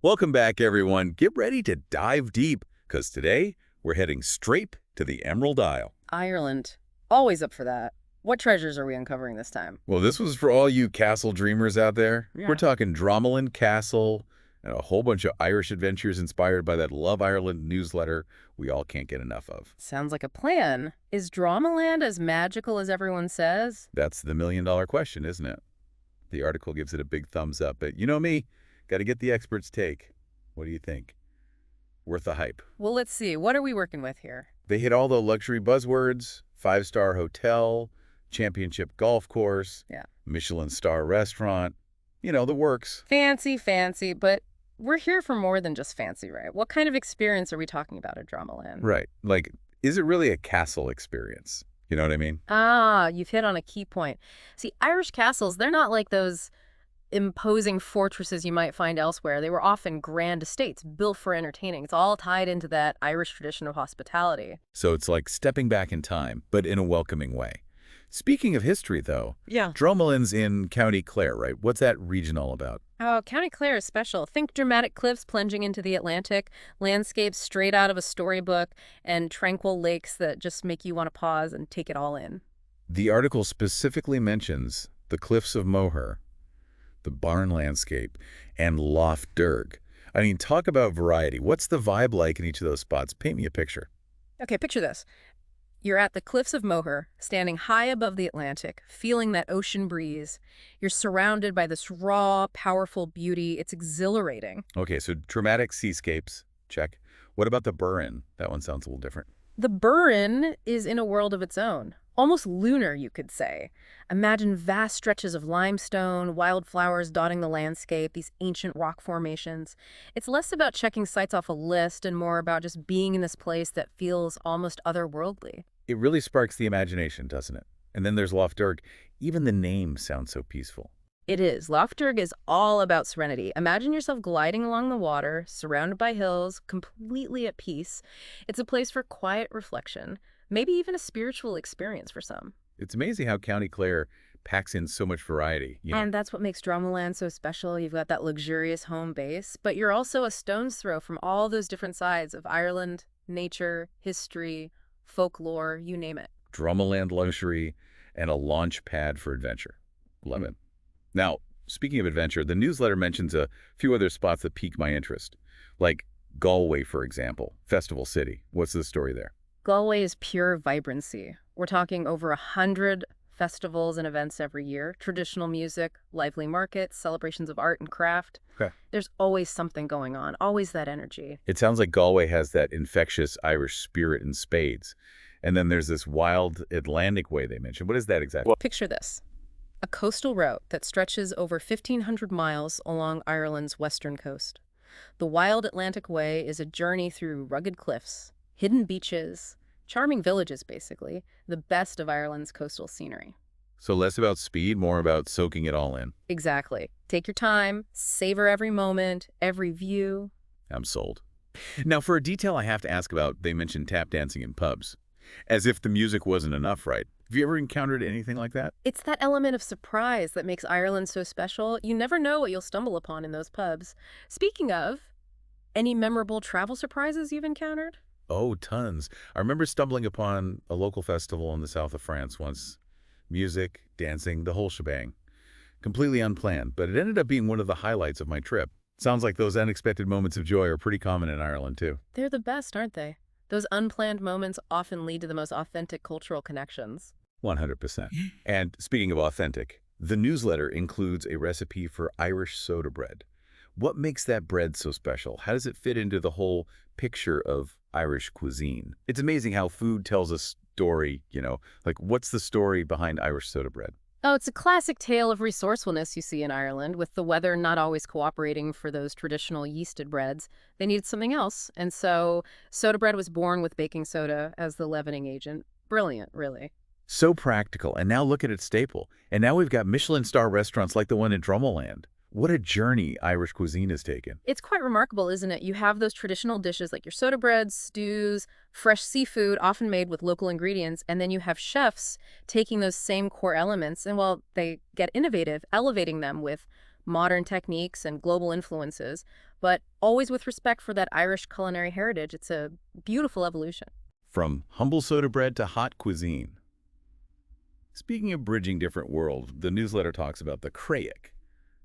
Welcome back, everyone. Get ready to dive deep, because today we're heading straight to the Emerald Isle. Ireland. Always up for that. What treasures are we uncovering this time? Well, this was for all you castle dreamers out there. Yeah. We're talking Dromoland Castle and a whole bunch of Irish adventures inspired by that Love Ireland newsletter we all can't get enough of. Sounds like a plan. Is Dramaland as magical as everyone says? That's the million-dollar question, isn't it? The article gives it a big thumbs up, but you know me, got to get the expert's take. What do you think? Worth the hype. Well, let's see. What are we working with here? They hit all the luxury buzzwords: five-star hotel, championship golf course, Yeah. Michelin star restaurant. You know, the works. Fancy, fancy, but we're here for more than just fancy, right? What kind of experience are we talking about at Dramaland? Right. Like, is it really a castle experience? You know what I mean? Ah, you've hit on a key point. See, Irish castles, they're not like those imposing fortresses you might find elsewhere. They were often grand estates built for entertaining. It's all tied into that Irish tradition of hospitality. So it's like stepping back in time, but in a welcoming way. Speaking of history, though, Yeah. Dromoland's in County Clare, right? What's that region all about? Oh, County Clare is special. Think dramatic cliffs plunging into the Atlantic, landscapes straight out of a storybook, and tranquil lakes that just make you want to pause and take it all in. The article specifically mentions the Cliffs of Moher, the Barn landscape, and Lough Derg. I mean, talk about variety. What's the vibe like in each of those spots? Paint me a picture. Okay, picture this. You're at the cliffs of Moher, standing high above the Atlantic, feeling that ocean breeze. You're surrounded by this raw, powerful beauty. It's exhilarating. Okay, so dramatic seascapes, check. What about the Burren? That one sounds a little different. The Burren is in a world of its own, almost lunar, you could say. Imagine vast stretches of limestone, wildflowers dotting the landscape, these ancient rock formations. It's less about checking sites off a list and more about just being in this place that feels almost otherworldly. It really sparks the imagination, doesn't it? And then there's Lough Derg. Even the name sounds so peaceful. It is. Lough Derg is all about serenity. Imagine yourself gliding along the water, surrounded by hills, completely at peace. It's a place for quiet reflection, maybe even a spiritual experience for some. It's amazing how County Clare packs in so much variety. And that's what makes Dramaland so special. You've got that luxurious home base, but you're also a stone's throw from all those different sides of Ireland, nature, history, folklore, you name it. Dromoland luxury and a launch pad for adventure. Love it. Now, speaking of adventure, the newsletter mentions a few other spots that pique my interest, like Galway, for example, Festival City. What's the story there? Galway is pure vibrancy. We're talking over 100 festivals and events every year, traditional music, lively markets, celebrations of art and craft. Okay. There's always something going on, always that energy. It sounds like Galway has that infectious Irish spirit in spades. And then there's this wild Atlantic way they mentioned. What is that exactly? Picture this. A coastal route that stretches over 1,500 miles along Ireland's western coast. The Wild Atlantic Way is a journey through rugged cliffs, hidden beaches, charming villages, basically, the best of Ireland's coastal scenery. So less about speed, more about soaking it all in. Exactly. Take your time, savor every moment, every view. I'm sold. Now, for a detail I have to ask about, they mentioned tap dancing in pubs. As if the music wasn't enough, right? Have you ever encountered anything like that? It's that element of surprise that makes Ireland so special. You never know what you'll stumble upon in those pubs. Speaking of, any memorable travel surprises you've encountered? Oh, tons. I remember stumbling upon a local festival in the south of France once. Music, dancing, the whole shebang. Completely unplanned, but it ended up being one of the highlights of my trip. Sounds like those unexpected moments of joy are pretty common in Ireland, too. They're the best, aren't they? Those unplanned moments often lead to the most authentic cultural connections. 100%. And speaking of authentic, the newsletter includes a recipe for Irish soda bread. What makes that bread so special? How does it fit into the whole picture of Irish cuisine? It's amazing how food tells a story, like what's the story behind Irish soda bread? Oh, it's a classic tale of resourcefulness you see in Ireland, with the weather not always cooperating for those traditional yeasted breads. They needed something else, and so soda bread was born with baking soda as the leavening agent. Brilliant, really. So practical, and now look at its staple. And now we've got Michelin star restaurants like the one in Dromoland. What a journey Irish cuisine has taken. It's quite remarkable, isn't it? You have those traditional dishes like your soda breads, stews, fresh seafood, often made with local ingredients, and then you have chefs taking those same core elements and, well, they get innovative, elevating them with modern techniques and global influences, but always with respect for that Irish culinary heritage. It's a beautiful evolution. From humble soda bread to hot cuisine. Speaking of bridging different worlds, the newsletter talks about the Craic.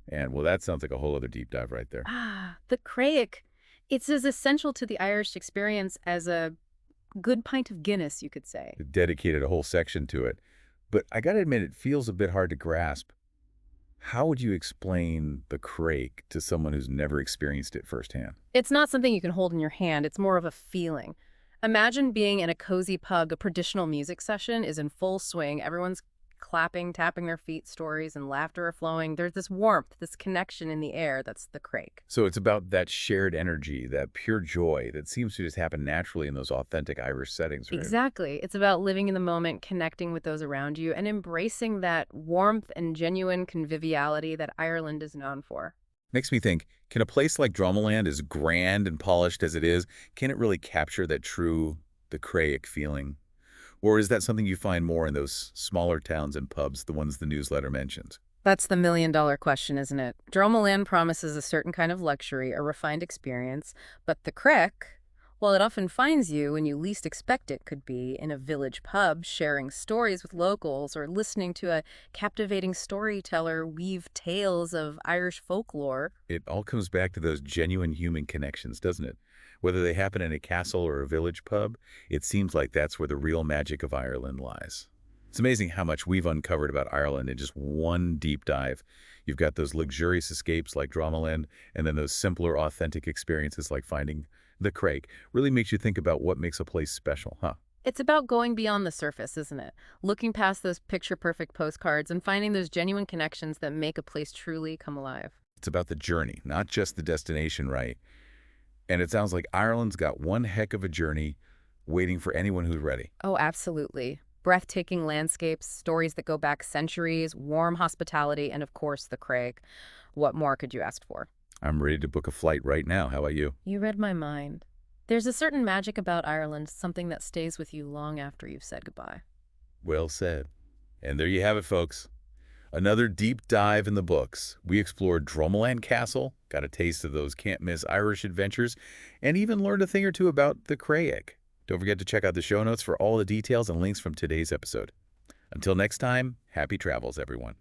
And, well, that sounds like a whole other deep dive right there. Ah, the Craic. It's as essential to the Irish experience as a good pint of Guinness, you could say. It dedicated a whole section to it. But I gotta admit, it feels a bit hard to grasp. How would you explain the Craic to someone who's never experienced it firsthand? It's not something you can hold in your hand. It's more of a feeling. Imagine being in a cozy pub. A traditional music session is in full swing. Everyone's clapping, tapping their feet, stories and laughter are flowing. There's this warmth, this connection in the air. That's the Craic. So it's about that shared energy, that pure joy that seems to just happen naturally in those authentic Irish settings, right? Exactly. It's about living in the moment, connecting with those around you, and embracing that warmth and genuine conviviality that Ireland is known for. Makes me think, can a place like Dromoland, as grand and polished as it is, can it really capture that true, the Craic feeling? Or is that something you find more in those smaller towns and pubs, the ones the newsletter mentions? That's the million-dollar question, isn't it? Dromoland promises a certain kind of luxury, a refined experience, but the Craic, well, it often finds you when you least expect it, could be in a village pub, sharing stories with locals or listening to a captivating storyteller weave tales of Irish folklore. It all comes back to those genuine human connections, doesn't it? Whether they happen in a castle or a village pub, it seems like that's where the real magic of Ireland lies. It's amazing how much we've uncovered about Ireland in just one deep dive. You've got those luxurious escapes like Dromoland, and then those simpler, authentic experiences like finding the Craic. Really makes you think about what makes a place special, huh? It's about going beyond the surface, isn't it? Looking past those picture-perfect postcards and finding those genuine connections that make a place truly come alive. It's about the journey, not just the destination, right? And it sounds like Ireland's got one heck of a journey waiting for anyone who's ready. Oh, absolutely. Breathtaking landscapes, stories that go back centuries, warm hospitality, and of course, the Craic. What more could you ask for? I'm ready to book a flight right now. How about you? You read my mind. There's a certain magic about Ireland, something that stays with you long after you've said goodbye. Well said. And there you have it, folks. Another deep dive in the books. We explored Dromoland Castle, got a taste of those can't-miss Irish adventures, and even learned a thing or two about the Craic. Don't forget to check out the show notes for all the details and links from today's episode. Until next time, happy travels, everyone.